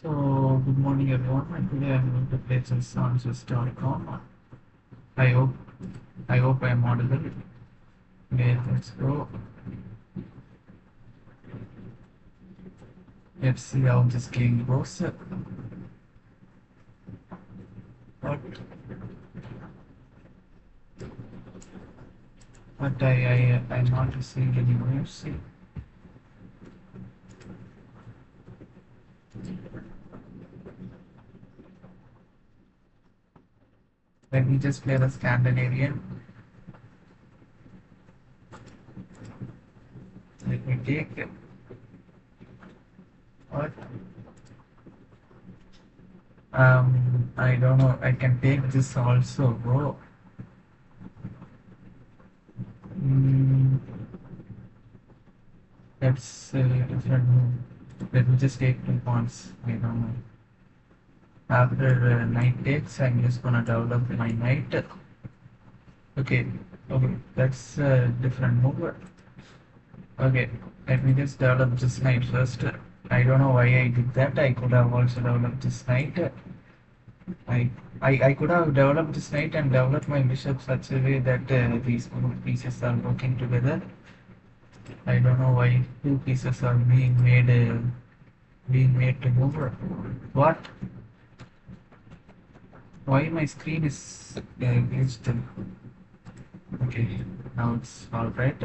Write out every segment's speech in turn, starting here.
So, good morning everyone, and today I'm going to play chess on chess.com. I hope I hope I'm audible. Okay, let's go. Let's see how this game goes. But I'm not receiving any news. Let me just play the Scandinavian. Let me take what I don't know. I can take this also, bro. Mm, that's a different move. Let me just take 2 pawns. I don't know. After knight takes, I'm just gonna develop my knight. Okay, okay, that's a different move. Okay, let me just develop this knight first. I don't know why I did that. I could have also developed this knight. I, I could have developed this knight and developed my bishop such a way that these two pieces are working together. I don't know why two pieces are being made to move. What? Why my screen is glitched? Okay, now it's all right.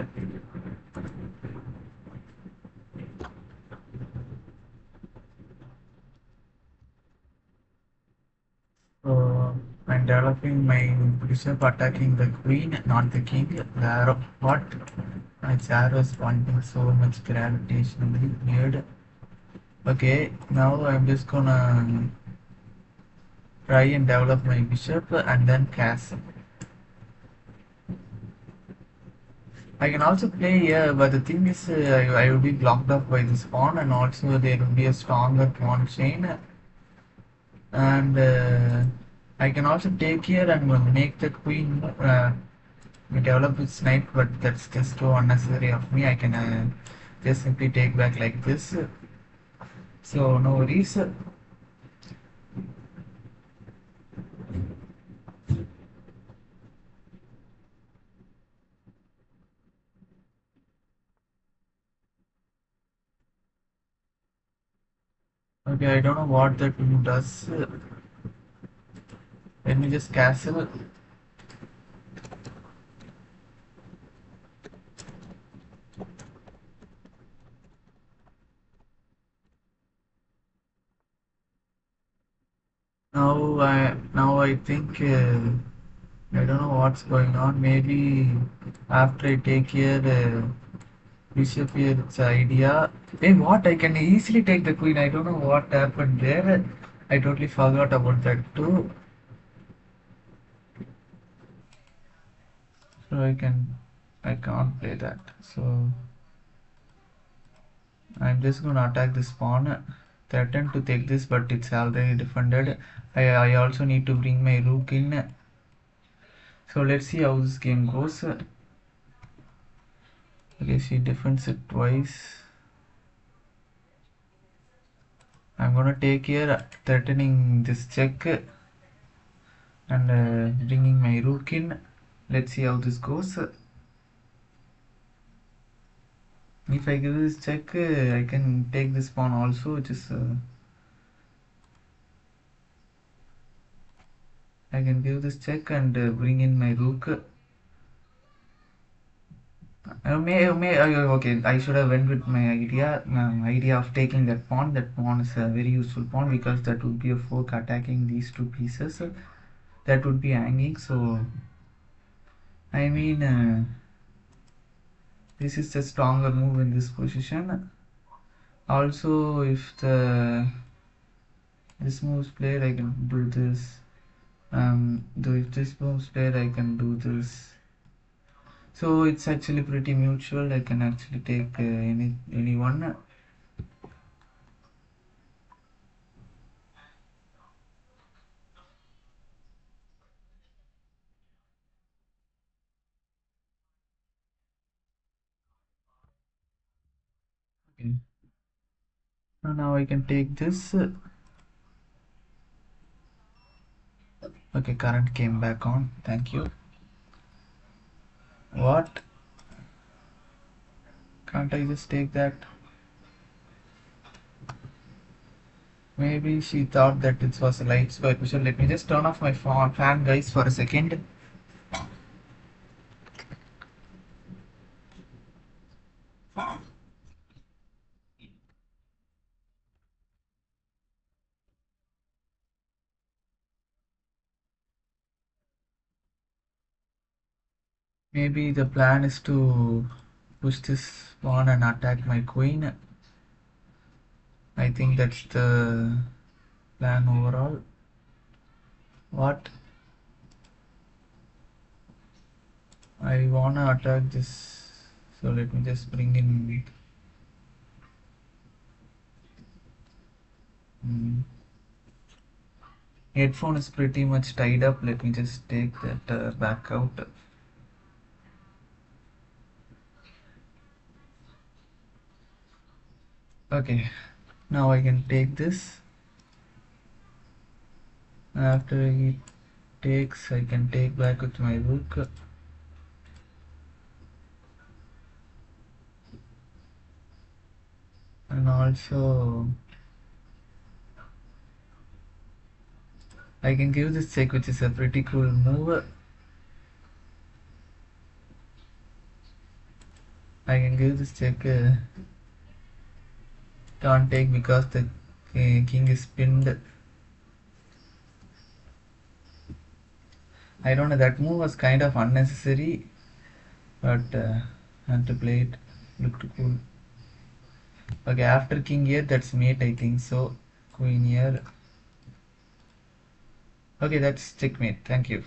So I'm developing my bishop attacking the queen, not the king. The arrow, what? My arrow is pointing so much gravitationally weird. Okay, now I'm just gonna try and develop my bishop and then castle. I can also play here, but the thing is, I will be blocked up by this pawn, and also there will be a stronger pawn chain. And I can also take here and make the queen develop its knight, but that's just too unnecessary of me. I can just simply take back like this. So no worries. Okay, I don't know what that move does. Let me just castle. Now I think I don't know what's going on. Maybe after I take here bishop here, it's idea. Hey, what? I can easily take the queen. I don't know what happened there. I totally forgot about that too. So I can't play that. So I'm just gonna attack this pawn. Threaten to take this, but it's already defended. I also need to bring my rook in. So let's see how this game goes. Okay, she defends it twice. I'm gonna take here, threatening this check and bringing my rook in. Let's see how this goes. If I give this check, I can take this pawn also, which is I can give this check and bring in my rook. Okay, I should have went with my idea of taking that pawn. That pawn is a very useful pawn because that would be a fork attacking these two pieces. That would be hanging. So I mean, this is a stronger move in this position. Also, if this moves played, I can do this. Though if this moves played, I can do this. So it's actually pretty mutual. I can actually take anyone. Okay. Now I can take this. Okay, current came back on. Thank you. What? Can't I just take that? Maybe she thought that it was a light swipe. So let me just turn off my fan guys for a second. Maybe the plan is to push this pawn and attack my queen. I think that's the plan overall. What? I wanna attack this. So let me just bring in. Hmm. Headphone is pretty much tied up. Let me just take that back out. Okay, now I can take this. After he takes, I can take back with my rook. And also, I can give this check, which is a pretty cool move. I can give this check. Can't take because the king is pinned. I don't know, that move was kind of unnecessary, but I had to play it. Looked cool. Okay, after king here, that's mate, I think so. Queen here. Okay, that's checkmate. Thank you.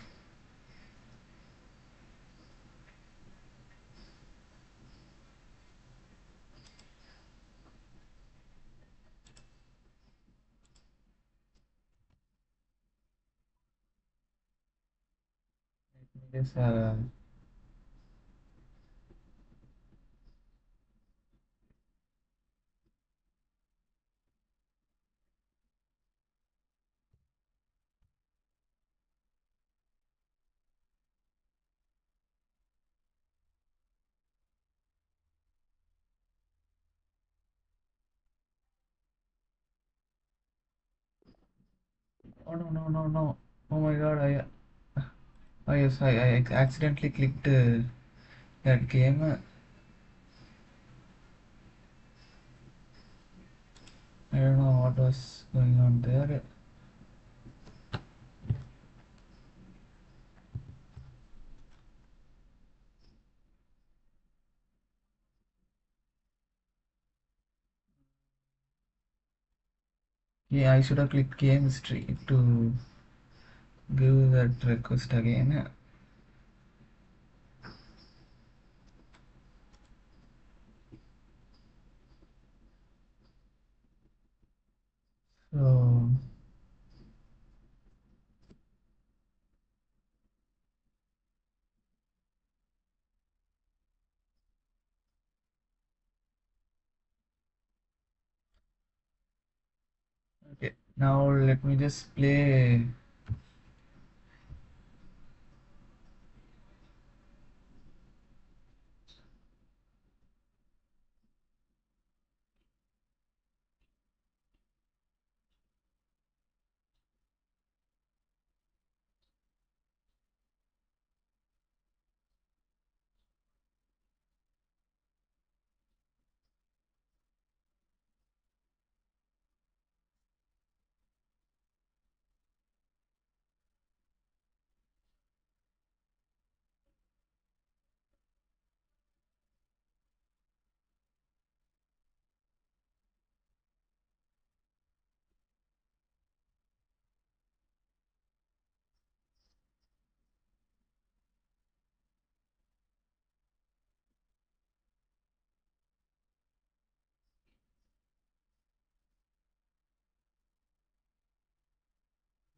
Yes, oh no, no, no, no. Oh my god, oh yes, I accidentally clicked that game. I don't know what was going on there. Yeah, I should have clicked game history to give that request again. So, okay, now let me just play.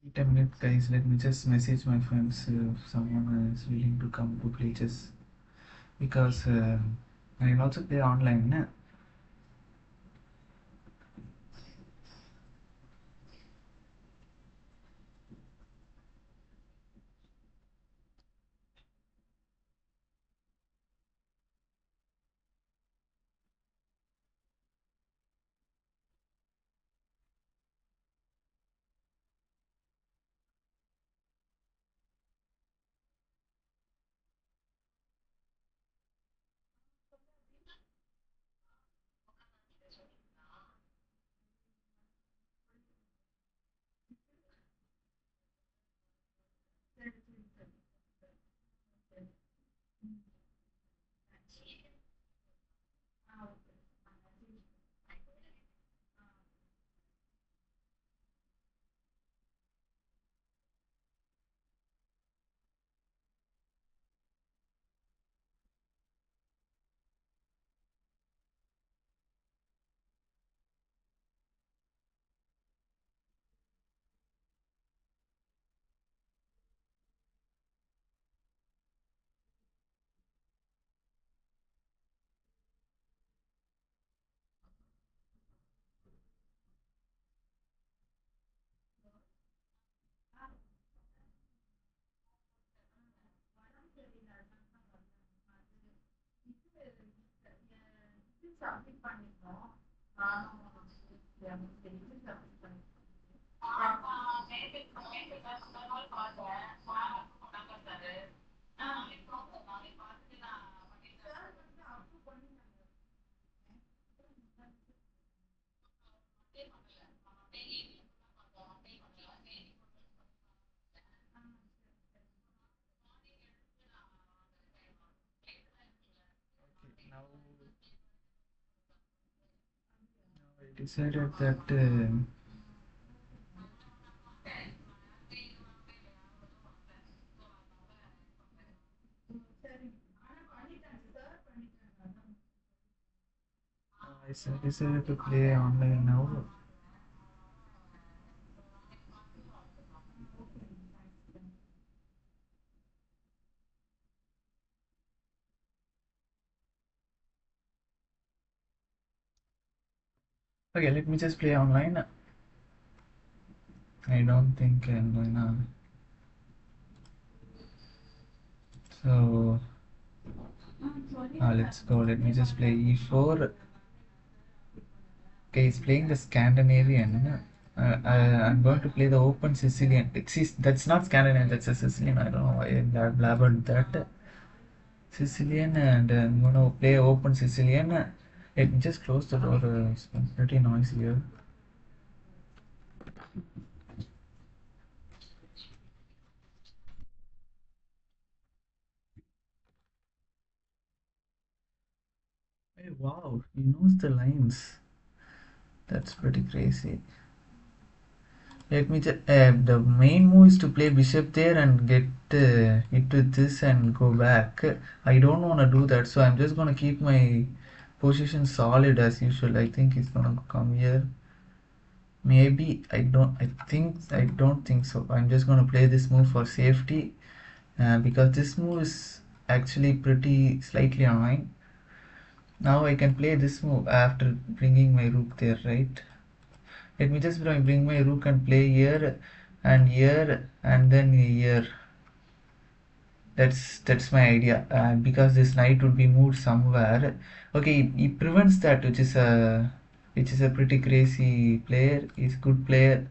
Wait a minute, guys. Let me just message my friends if someone is willing to come to play chess because I can also play online. Na? Now I decided that decided to play online now. Okay, let me just play online. I don't think I'm gonna. So let's go. Let me just play e4. Okay, he's playing the Scandinavian. I'm going to play the open Sicilian. See, that's not Scandinavian, that's a Sicilian. I don't know why I blabbered that. Sicilian, and I'm going to play open Sicilian. Let me just close the door. It's pretty noisy here. Hey, wow, he knows the lines. That's pretty crazy. Let me just. The main move is to play bishop there and get it with this and go back. I don't want to do that, so I'm just gonna keep my position solid as usual. I think he's gonna come here. Maybe I don't. I don't think so. I'm just gonna play this move for safety, because this move is actually pretty slightly annoying. Now I can play this move after bringing my rook there, right? Let me just bring my rook and play here and then here. That's my idea. Because this knight would be moved somewhere. Okay, he prevents that, which is a pretty crazy player. He's a good player.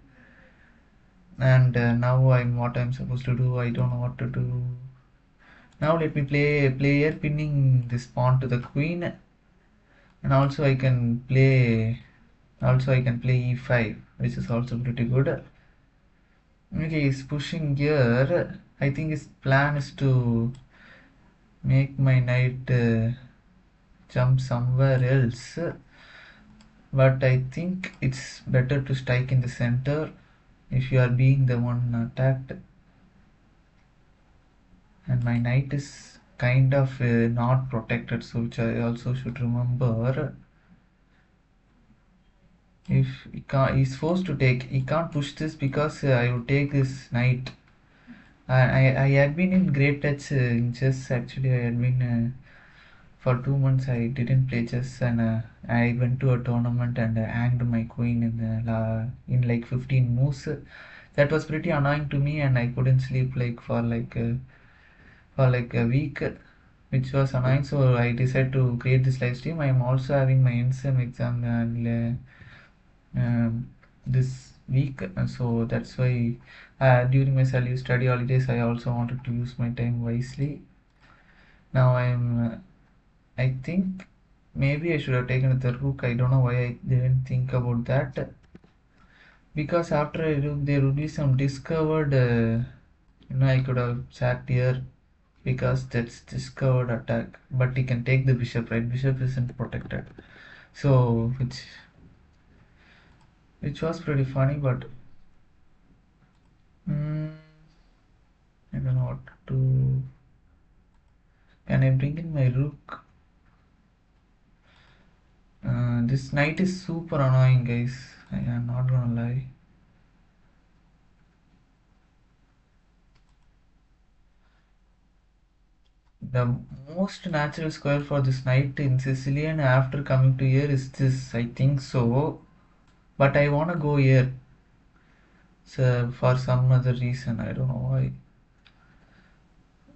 And now I'm supposed to do. I don't know what to do. Now let me play here, pinning this pawn to the queen, and also I can play e5, which is also pretty good. Okay, he's pushing here. I think his plan is to make my knight jump somewhere else. But I think it's better to strike in the center if you are being the one attacked. And my knight is kind of not protected, so which I also should remember. If he's forced to take, he can't push this because I would take this knight. I had been in great touch in chess. Actually, I had been for 2 months. I didn't play chess, and I went to a tournament and hanged my queen in like 15 moves. That was pretty annoying to me, and I couldn't sleep like for like a week, which was annoying. So I decided to create this live stream. I am also having my NSEM exam this week, so that's why during my study holidays I also wanted to use my time wisely. Now I think maybe I should have taken the rook. I don't know why I didn't think about that, because after I look there would be some discovered I could have sat here, because that's discovered attack, but he can take the bishop, right? Bishop isn't protected, so which was pretty funny, but mm, I don't know what to. Can I bring in my rook? This knight is super annoying, guys. I am not gonna lie. The most natural square for this knight in Sicilian after coming to here is this, I think so. But I wanna go here. So for some other reason, I don't know why.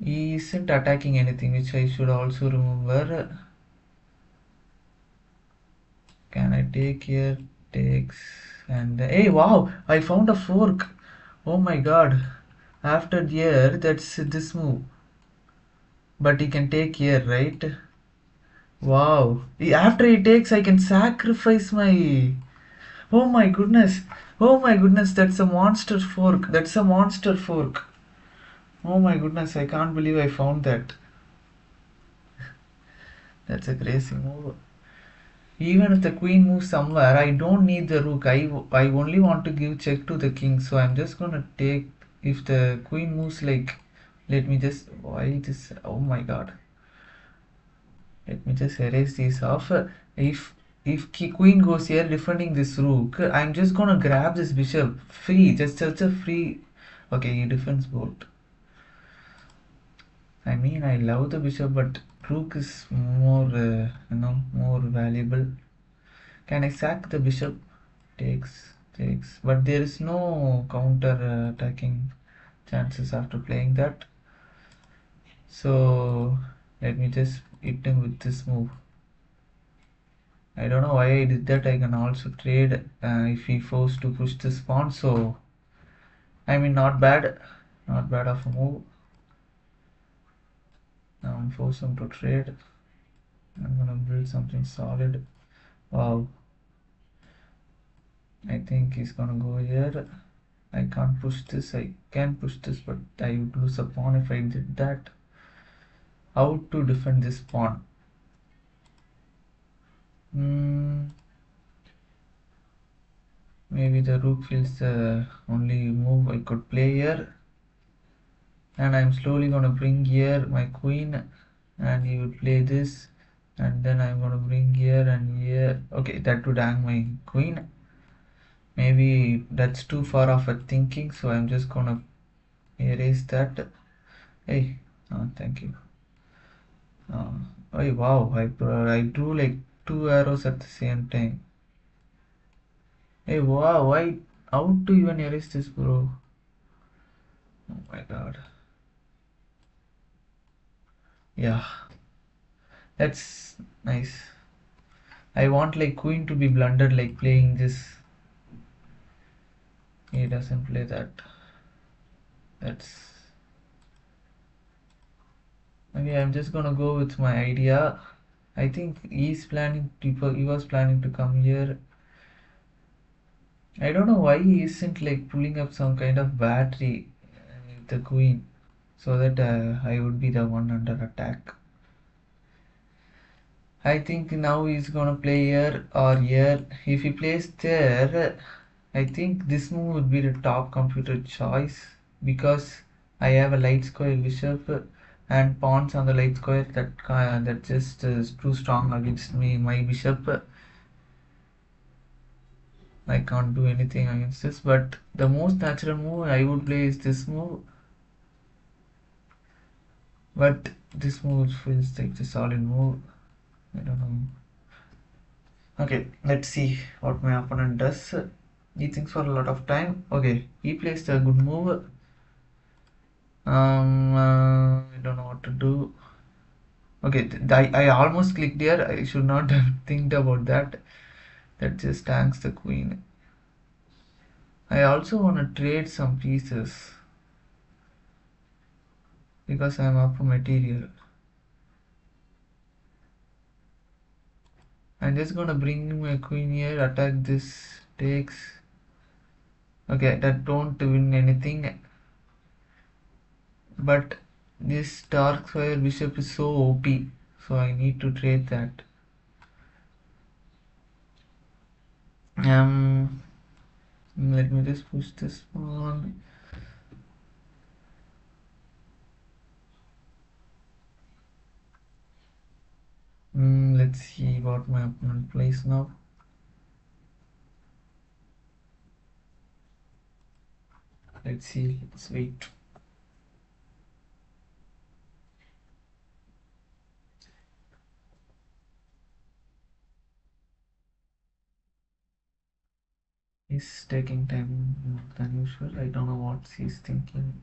He isn't attacking anything, which I should also remember. Can I take here? Takes. And hey, wow! I found a fork. Oh my god. After here, that's this move. But he can take here, right? Wow. After he takes, I can sacrifice my. Oh my goodness. Oh my goodness, that's a monster fork. That's a monster fork. Oh my goodness, I can't believe I found that. That's a crazy move. Even if the queen moves somewhere, I don't need the rook. I only want to give check to the king. So I'm just gonna take. If the queen moves like. Let me just. Why this? Oh my god. Let me just erase this off. If queen goes here defending this rook, I'm just gonna grab this bishop. Free. Just such a free. Okay, he defends both. I mean, I love the bishop, but rook is more, more valuable. Can I sack the bishop? Takes. But there is no counter attacking chances after playing that. So let me just hit him with this move. I don't know why I did that. I can also trade if he forced to push this pawn. So I mean, not bad of a move. Now I'm forced him to trade. I'm gonna build something solid. Wow. I think he's gonna go here. I can't push this. I can push this, but I would lose a pawn if I did that. How to defend this pawn? Maybe the rook is the only move I could play here. And I'm slowly gonna bring here my queen, and he would play this, and then I'm gonna bring here and here. Okay, that would hang my queen. Maybe that's too far off at thinking, so I'm just gonna erase that. Hey, thank you. Oh wow, I drew like two arrows at the same time. Hey wow, how to even erase this, bro? Oh my god. Yeah, that's nice. I want like queen to be blundered like playing this. He doesn't play that. That's okay. I'm just gonna go with my idea. I think he was planning to come here. I don't know why he isn't like pulling up some kind of battery with the queen so that I would be the one under attack. I think now he's gonna play here or here. If he plays there, I think this move would be the top computer choice because I have a light square bishop and pawns on the light square that just is too strong against me. My bishop, I can't do anything against this. But the most natural move I would play is this move. But this move feels like the solid move. I don't know. Okay, let's see what my opponent does. He thinks for a lot of time. Okay, he plays a good move. I don't know what to do. Okay, I almost clicked here. I should not have think about that. That just tanks the queen. I also want to trade some pieces because I'm up for material. I'm just gonna bring my queen here, attack this, takes. Okay, that don't win anything. But this dark square bishop is so OP, so I need to trade that. Let me just push this one. Let's see what my opponent plays now. Let's see, let's wait. He's taking time more than usual. I don't know what he's thinking.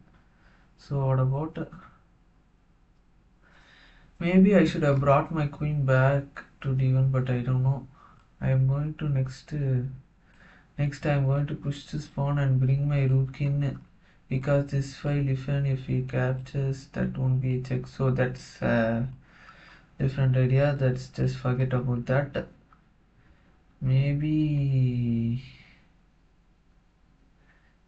So what about maybe I should have brought my queen back to d1, but I don't know. I am going to next I am going to push this pawn and bring my rook in, because this file, even if he captures, that won't be a check. So that's a different idea. Let's just forget about that. Maybe,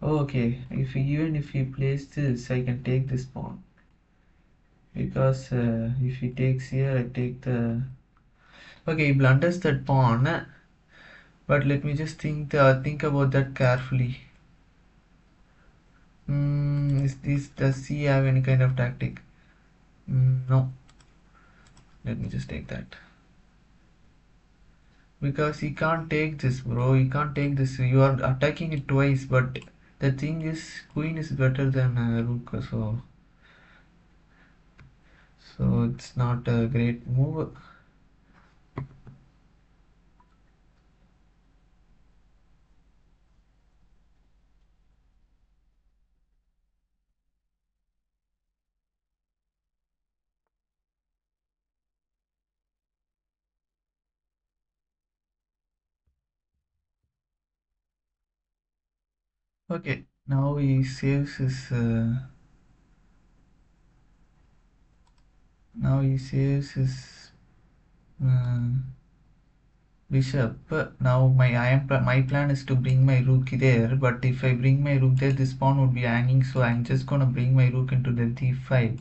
oh, okay, if even if he plays this, I can take this pawn, because if he takes here, I take the, okay, he blunders that pawn, but let me just think about that carefully. Does he have any kind of tactic? No. Let me just take that, because he can't take this, bro. He can't take this. You are attacking it twice, but the thing is, queen is better than rook, so it's not a great move. Okay, now he saves his. Now he saves his uh, bishop. Now my plan is to bring my rook there, but if I bring my rook there, this pawn would be hanging. So I'm just gonna bring my rook into the d5,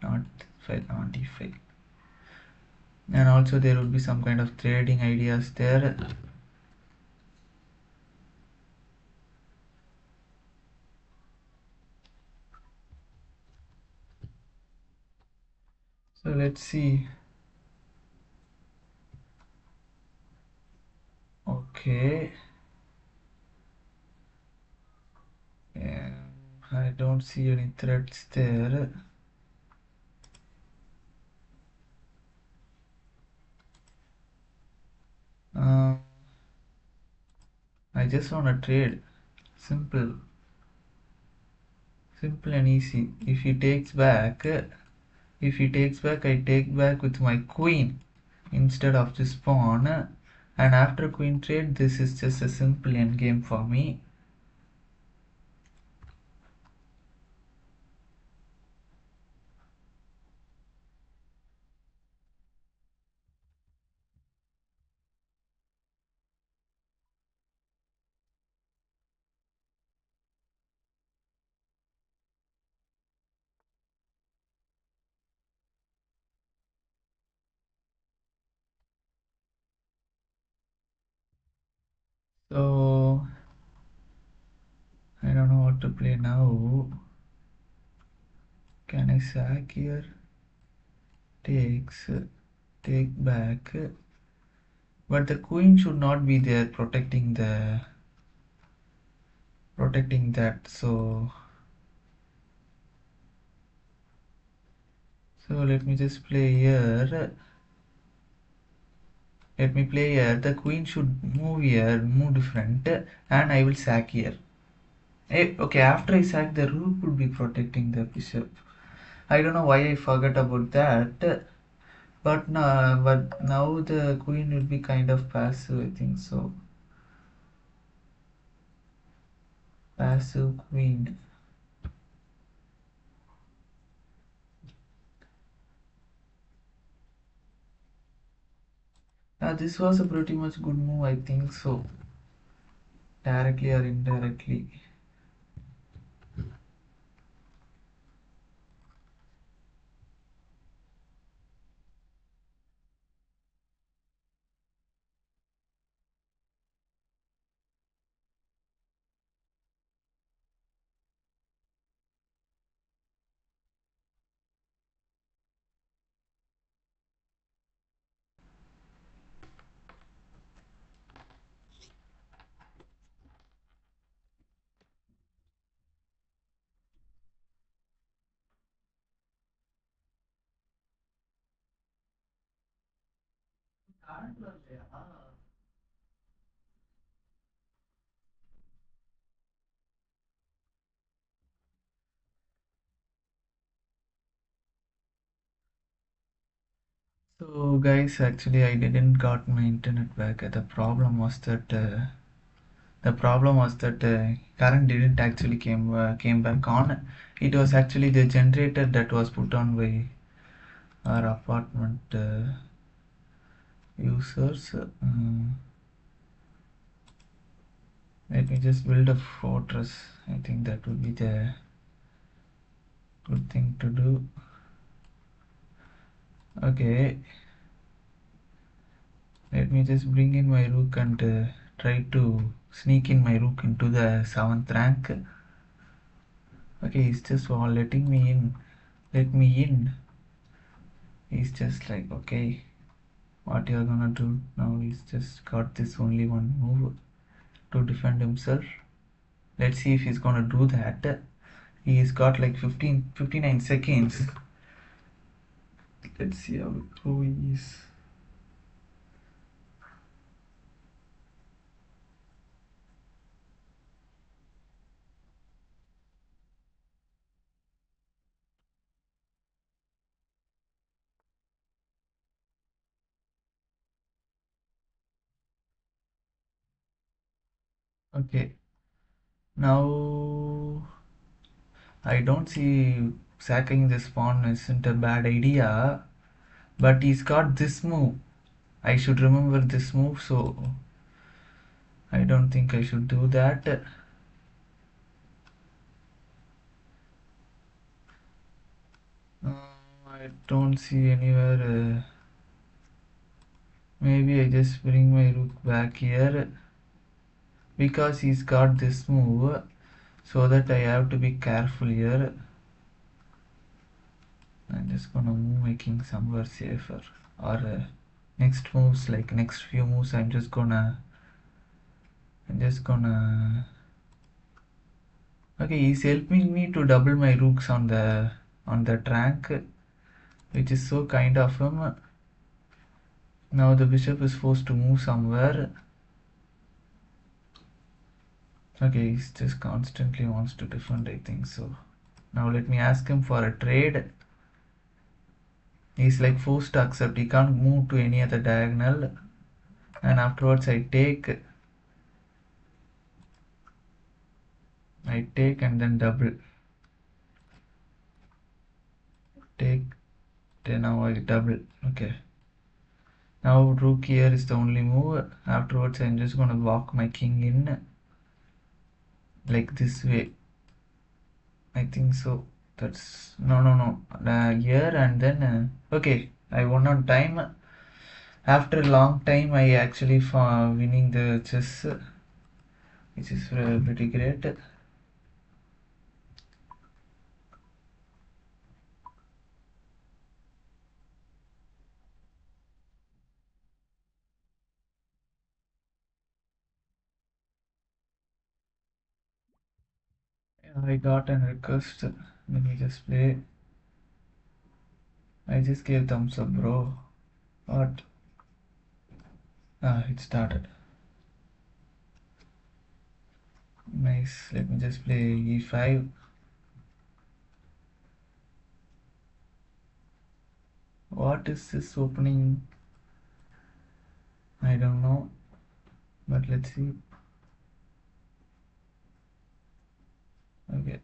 not d5, not d5. And also there will be some kind of trading ideas there. So let's see. Okay. Yeah, I don't see any threats there. Um, I just want to trade. Simple. Simple and easy. If he takes back, I take back with my queen instead of this pawn. And after queen trade, this is just a simple endgame for me. So I don't know what to play now. Can I sack here? Takes, take back. But the queen should not be there protecting that. So let me just play here. Let me play here. The queen should move here, move different, and I will sack here. Okay, after I sack, the rook will be protecting the bishop. I don't know why I forgot about that. But now the queen will be kind of passive, I think so. Passive queen. This was a pretty much good move, I think so. Directly or indirectly. So guys, actually I didn't got my internet back. The problem was that current didn't actually came back on. It was actually the generator that was put on by our apartment users. Let me just build a fortress. I think that would be the good thing to do. Okay, let me just bring in my rook and try to sneak in my rook into the 7th rank. Okay, he's just letting me in. Let me in. He's just like, okay, what you're gonna do now? He's just got this only one move to defend himself. Let's see if he's gonna do that. He's got like 59 seconds. Let's see who he is. Okay, now I don't see sacking this pawn isn't a bad idea, but he's got this move. I should remember this move, so I don't think I should do that. I don't see anywhere. Maybe I just bring my rook back here because he's got this move, so that I have to be careful here. I'm just gonna move my king somewhere safer, or next moves, like next few moves, I'm just gonna. Okay, he's helping me to double my rooks on the rank, which is so kind of him. Now the bishop is forced to move somewhere. Okay, he's just constantly wants to defend, I think so. Now let me ask him for a trade. He's like forced to accept. He can't move to any other diagonal. And afterwards I take and then double. Take, then now I double. Okay. Now rook here is the only move. Afterwards I'm just gonna walk my king in like this way. I think so. That's no. Here and then okay. I won on time. After a long time, I actually winning the chess, which is pretty great. I got an request. Let me just play. I just gave thumbs up, bro. What? It started. Nice. Let me just play e5. What is this opening? I don't know. But let's see. Okay.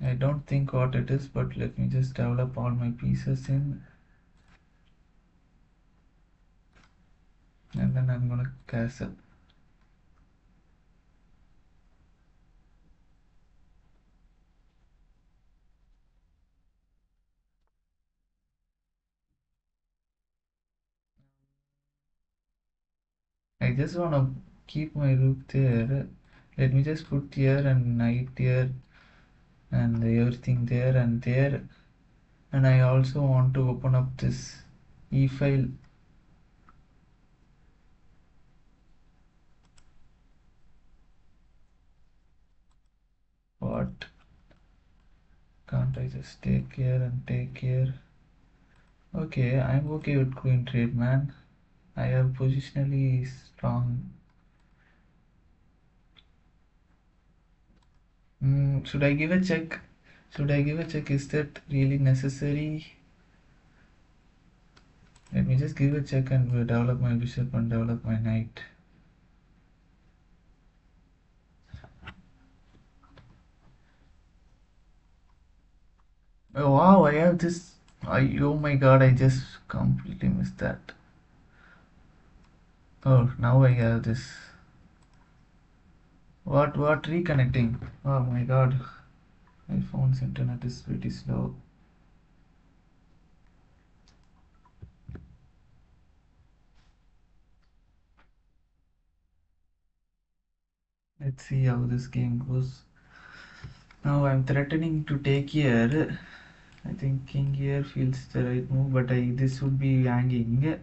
I don't think what it is, but let me just develop all my pieces in. And then I'm gonna castle. I just wanna keep my rook there. Let me just put here and knight here and everything there and there. And I also want to open up this e-file. What? Can't I just take here and take here? Okay, I'm okay with queen trade, man. I have positionally strong. Should I give a check? Should I give a check? Is that really necessary? Let me just give a check and develop my bishop and develop my knight. Oh wow, I have this. Oh my god, I just completely missed that. Oh, now I have this. What reconnecting? Oh my god, my phone's internet is pretty slow. Let's see how this game goes. Now I'm threatening to take here. I think king here feels the right move, but this would be hanging,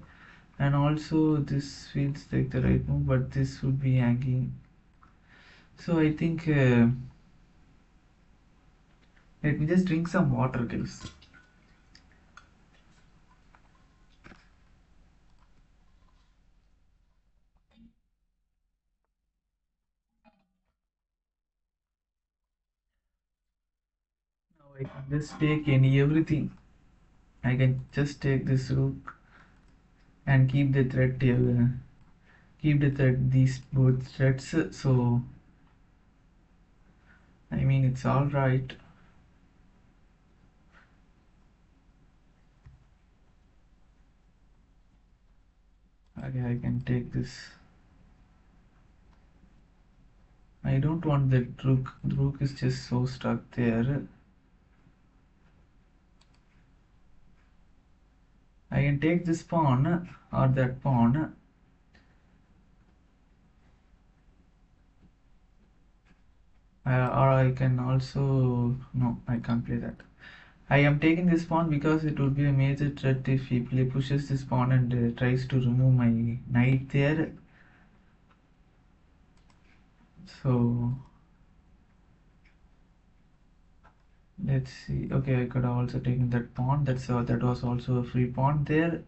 and also this feels like the right move, but this would be hanging. So I think let me just drink some water, guys. Now I can just take everything. I can just take this rook and keep the threat here. Keep the threat these both threats. So I mean it's all right. Okay, I can take this. I don't want the rook. The rook is just so stuck there. I can take this pawn or that pawn. Or I can also no, I can't play that. I am taking this pawn because it would be a major threat if he pushes this pawn and tries to remove my knight there. So let's see. Okay, I could have also taken that pawn. That was also a free pawn there.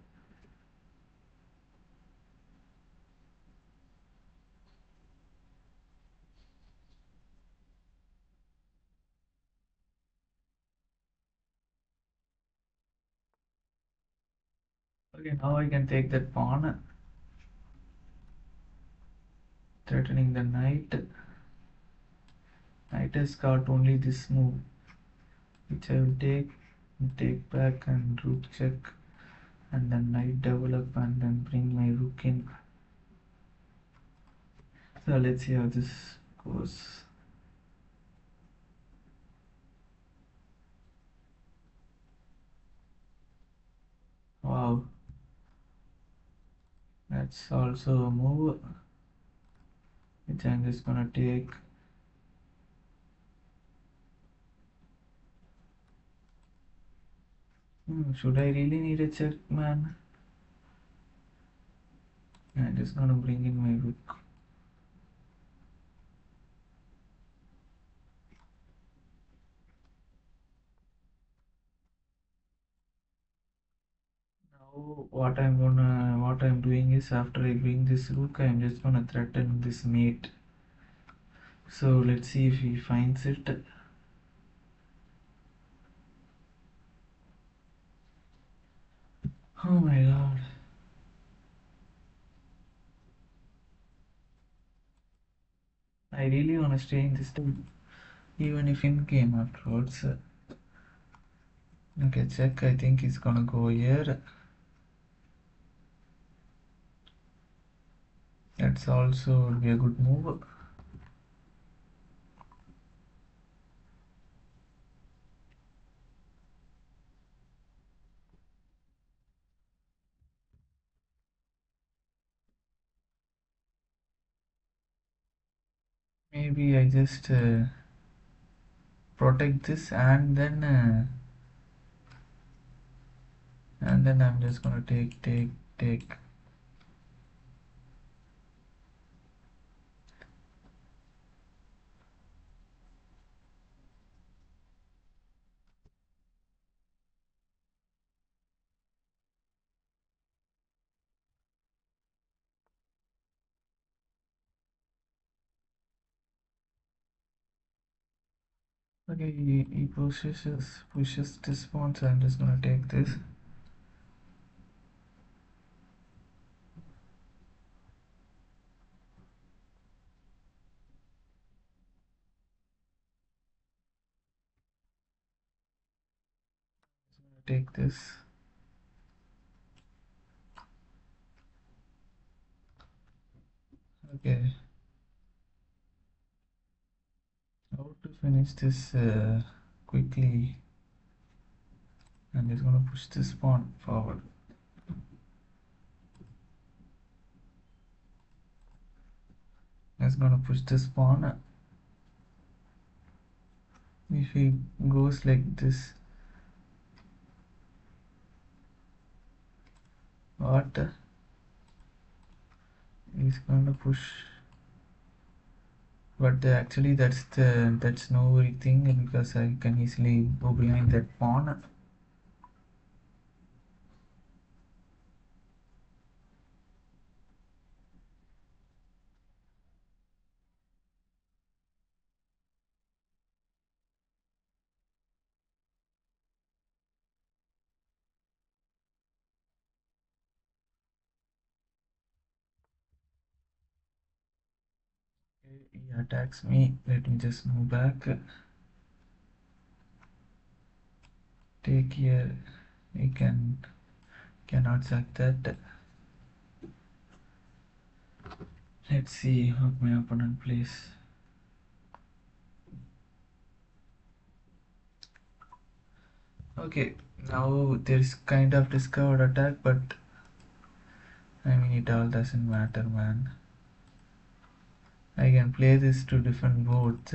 Okay, now I can take that pawn, threatening the knight. Knight has got only this move, which I will take back and rook check, and then knight develop and then bring my rook in. So let's see how this goes. Wow, that's also a move which I'm just gonna take. Should I really need a check, man? I'm just gonna bring in my rook. Now what I'm doing is after I bring this rook, I'm just gonna threaten this mate. So let's see if he finds it. Oh my god. I really wanna stay in this team, even if in game afterwards. Okay, check. I think he's gonna go here. That's also would be a good move. Maybe I just protect this and then I'm just gonna take. Okay, he pushes this pawn, so I'm just gonna take this. take this. Okay. How to finish this quickly? And it's gonna push this pawn forward. It's gonna push this pawn. If he goes like this, what? He's gonna push. But actually, that's no worry thing because I can easily go behind that pawn. He attacks me. Let me just move back. Take here. He cannot sack that. Let's see what my opponent plays. Okay, now there's kind of discovered attack, but I mean it all doesn't matter, man. I can play this to different boards.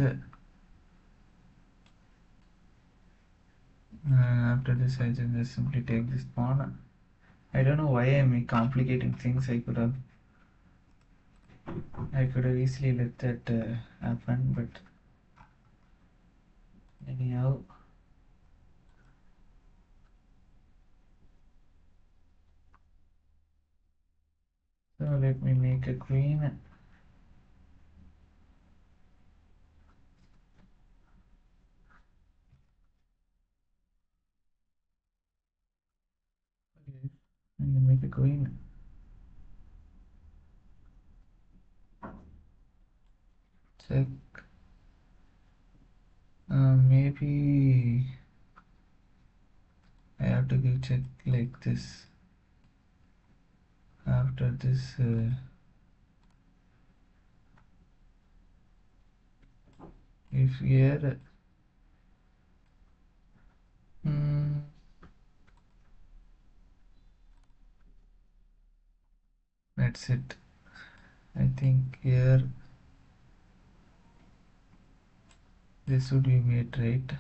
After this, I just simply take this pawn. I don't know why I'm complicating things. I could have easily let that happen, but anyhow. So let me make a queen. Okay, I'm gonna make a queen. Check. Maybe I have to give check like this. After this, if here, hmm, that's it. I think here this would be made right.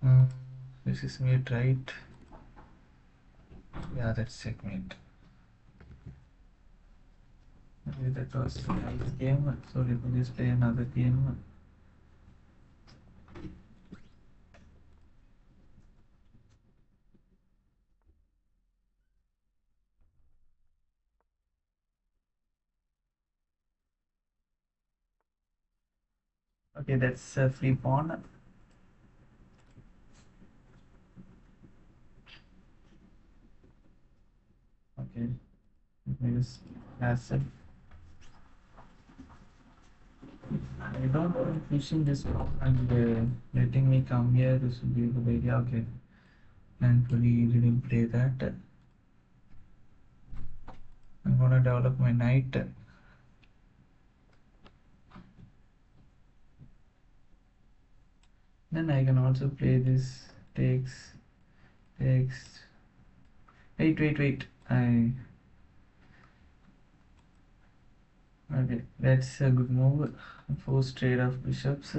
Um, this is made right. Yeah, that's checkmate. Okay, that was the nice game. So let me just play another game. Okay, that's a free pawn. Okay, let me just passive. I don't want pushing this pawn and letting me come here. This would be a good idea. Okay, thankfully didn't play that. I'm gonna develop my knight. Then I can also play this takes. Wait. Okay, that's a good move. Force trade of bishops.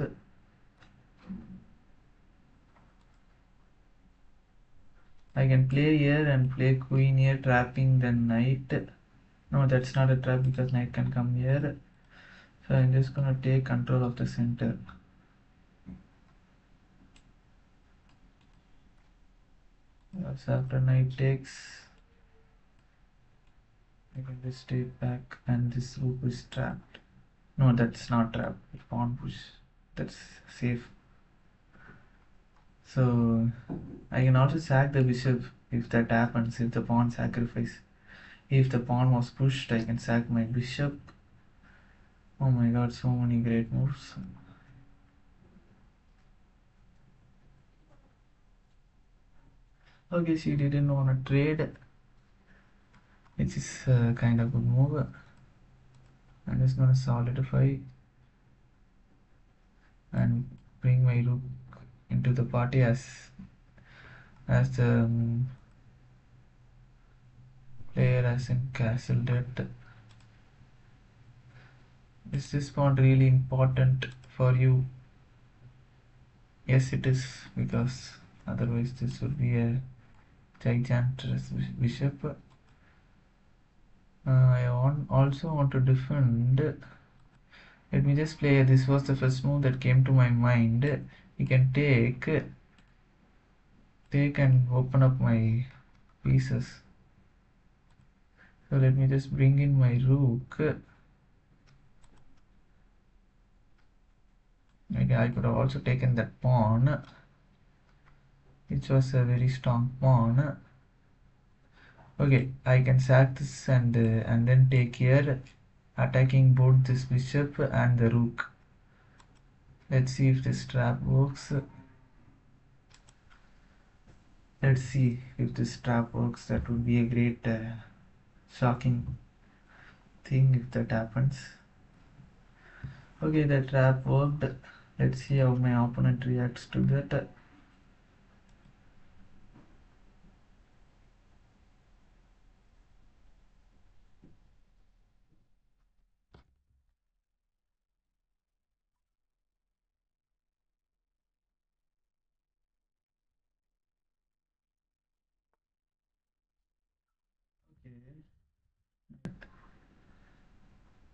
I can play here and play queen here, trapping the knight. No, that's not a trap because knight can come here. So I'm just gonna take control of the center. So after knight takes, I can just take back and this rook is trapped. No, that's not trapped. Pawn push. That's safe. So I can also sack the bishop if that happens, if the pawn sacrifice. If the pawn was pushed, I can sack my bishop. Oh my god, so many great moves. Okay, she didn't want to trade, which is kind of good move. I'm just gonna solidify and bring my rook into the party as the player has in castled it. Is this pawn really important for you? Yes, it is, because otherwise this would be a gigantic bishop. Also want to defend. Let me just play. This was the first move that came to my mind. You can take and open up my pieces. So let me just bring in my rook. Okay, I could have also taken that pawn, which was a very strong pawn. Okay, I can sack this and then take here, attacking both this bishop and the rook. Let's see if this trap works. Let's see if this trap works. That would be a great shocking thing if that happens. Okay, the trap worked. Let's see how my opponent reacts to that. Okay.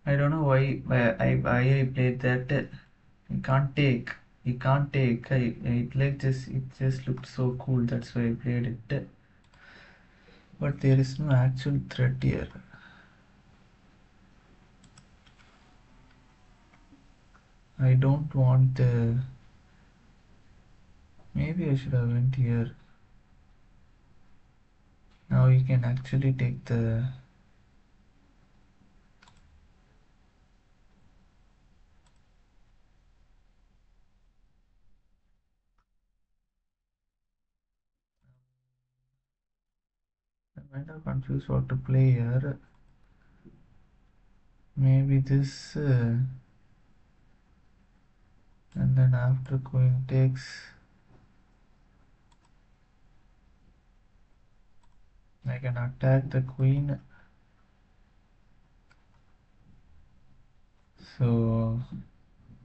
I don't know why I played that. You can't take. You can't take. It just looked so cool. That's why I played it. But there is no actual threat here. I don't want the. Maybe I should have went here. Now you can actually take the. I'm kind of confused what to play here. Maybe this. And then after queen takes, I can attack the queen. So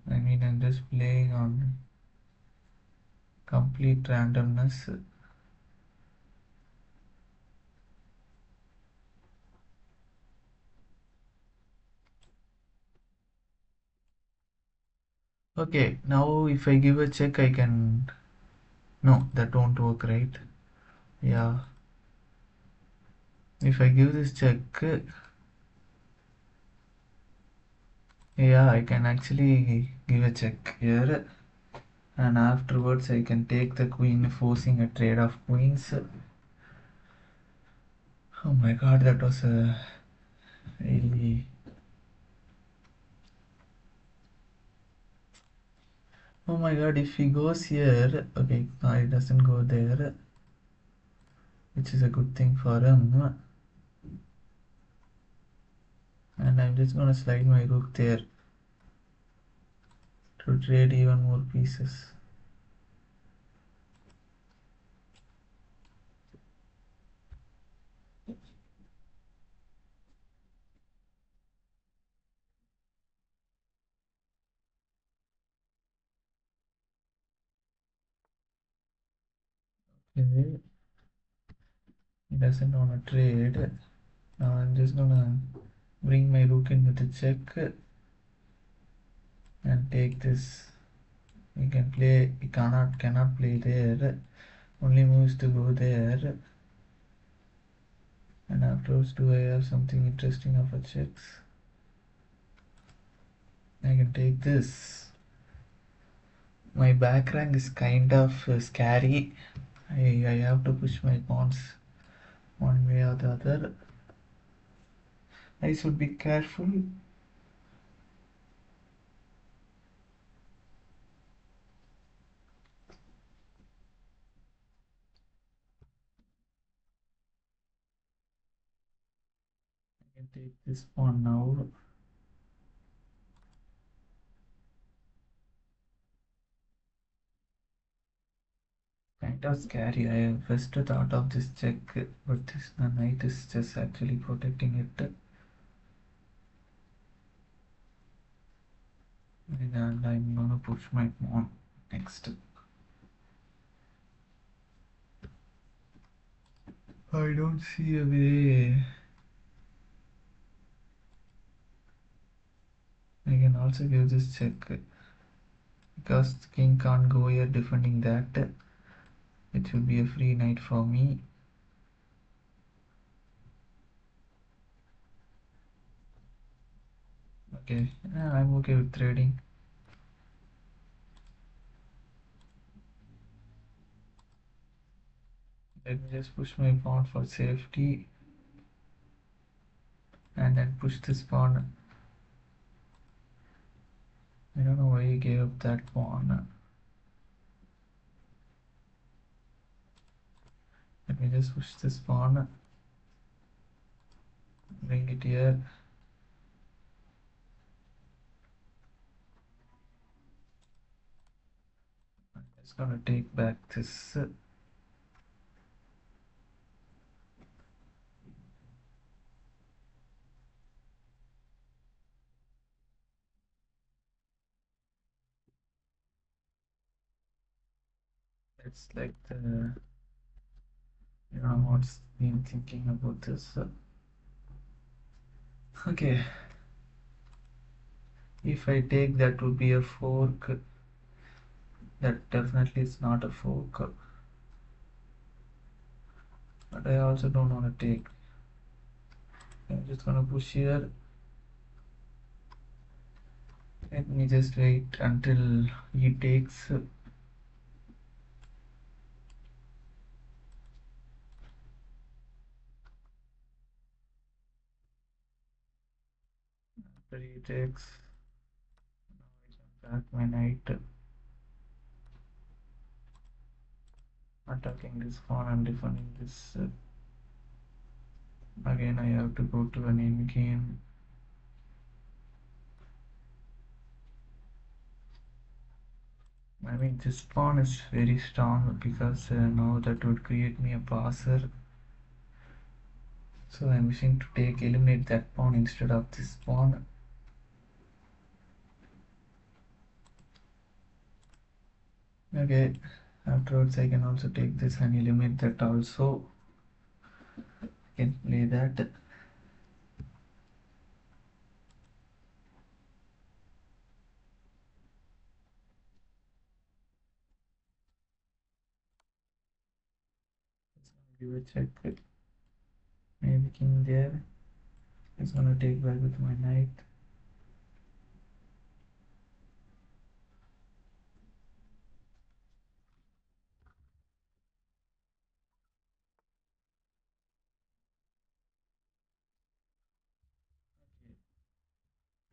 I mean, I'm just playing on complete randomness. Okay, now if I give a check, I can. No, that won't work, right? Yeah. If I give this check, yeah, I can actually give a check here, and afterwards I can take the queen, forcing a trade of queens. Oh my god, that was a really. Oh my god, if he goes here, okay, no, he doesn't go there, which is a good thing for him. And I'm just gonna slide my rook there to trade even more pieces. Okay, he doesn't wanna trade. Now I'm just gonna bring my rook in with a check and take this. We can play. We cannot play there. Only moves to go there. And afterwards, do I have something interesting of a checks? I can take this. My back rank is kind of scary. I have to push my pawns one way or the other. I should be careful. take this one now. Kind of scary. I first thought of this check, but this the knight is just actually protecting it. And I'm gonna push my pawn next. I don't see a way. I can also give this check because the king can't go here defending that. It will be a free knight for me. Okay, I'm okay with trading. Let me just push my pawn for safety and then push this pawn. I don't know why he gave up that pawn. Let me just push this pawn, bring it here. I'm just gonna take back this. It's like the, you know what's been thinking about this. Okay, if I take that would be a fork. That definitely is not a fork. But I also don't want to take. I'm just gonna push here. Let me just wait until he takes. After he takes, now I jump back my knight, attacking this pawn and defending this. Again, I have to go to an end game. I mean, this pawn is very strong because now that would create me a passer. So I'm wishing to eliminate that pawn instead of this pawn. Okay, afterwards I can also take this and eliminate that also. I can play that. Give a check. Maybe king there. It's gonna take back with my knight.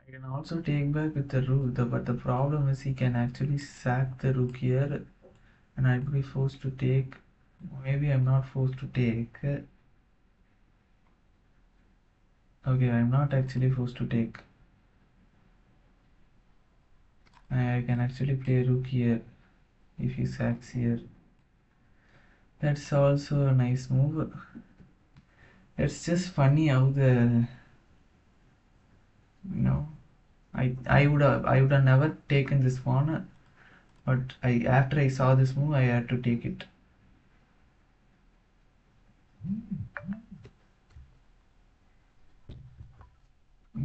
I can also take back with the rook, but the problem is he can actually sack the rook here and I'll be forced to take. Maybe I'm not forced to take. Okay, I'm not actually forced to take. I can actually play rook here if he sacks here. That's also a nice move. It's just funny how the, you know, I would have never taken this pawn, but after I saw this move I had to take it.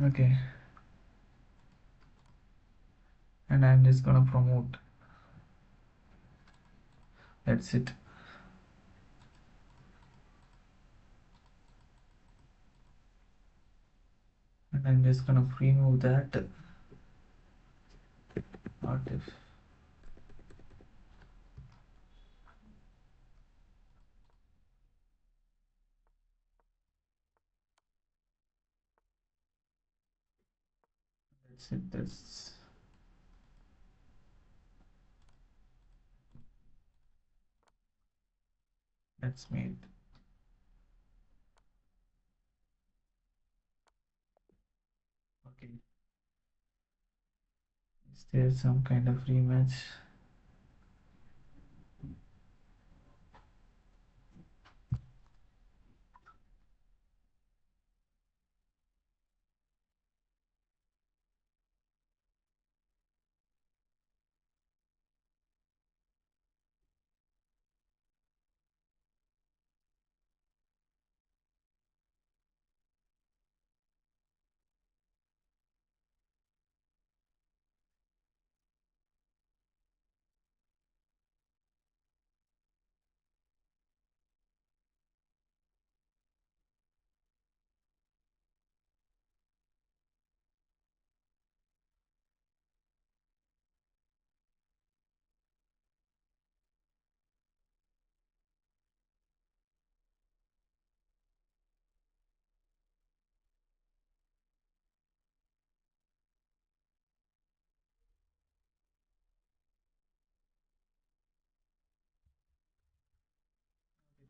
Okay, and I'm just gonna promote. That's it. And I'm just gonna remove that. What if? That's it. That's made. Is there some kind of rematch?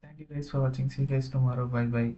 Thank you guys for watching. See you guys tomorrow. Bye bye.